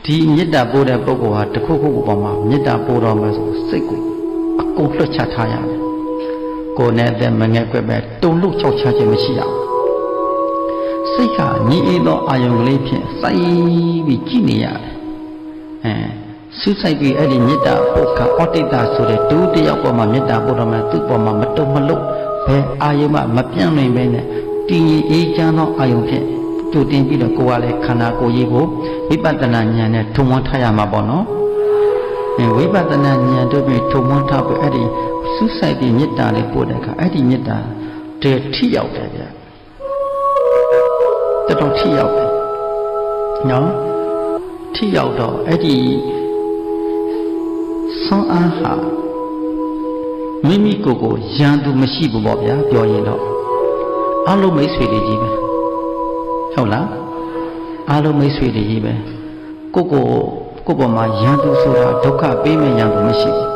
ဒီမေတ္တာပို့တဲ့ပုဂ္ဂိုလ်ဟာတစ်ခုခုပေါ်မှာမေတ္တာပို့တော်မှာဆိုစိတ်ကိုအကုန်လွှတ်ချထားရတယ်ကိုယ်နဲ့အသက်မငဲ့ကွက်ပဲတုံ့လို့ချောက်ချခြင်းမရှိရဘူးစိတ်ကညီအေးသောအာယုံကလေးဖြင့်စိုက်ပြီးကြည်နေရတယ်ဆူဆိုင်ပြီးအဲ့ဒီမေတ္တာပုခါဩတ္တိတဆိုတဲ့ဒုတိယပေါ်မှာမေတ္တာပို့တော်မှာသူ့ပေါ်မှာမတုံမလို့ဘယ်အာယုံမှမပြန့်နိုင်ပဲနဲ့တည်ငြိမ်အေးချမ်းသောအာယုံဖြင့်တူတင်ပြီးတော့ကိုယ်ကလည်းခန္ဓာကိုယ်ကြီးကိုဝိပဿနာဉာဏ်နဲ့ထုံမွန်းထားရမှာပေါ့နော်ဝိပဿနာဉာဏ်တို့ပြီးထုံမွန်းထားပြီးအဲ့ဒီဆူဆိုင်ပြီးမေတ္တာလေးပို့တဲ့အခါအဲ့ဒီမေတ္တာတည်းထိရောက်တယ်ဗျတော်ထိရောက်တယ်နော်ထိရောက်တော့အဲ့ဒီဆွမ်းအားဟာမိမိကိုယ်ကိုရန်သူမရှိဘူးပေါ့ဗျာပြောရင်တော့အလုံးမိတ်ဆွေတွေကြီးပဲဟုတ်လားအလုံးမိတ်ဆွေတွေကြီးပဲကိုပေါ်မှာရန်သူဆိုတာဒုက္ခပေးမဲ့ရန်သူမရှိဘူး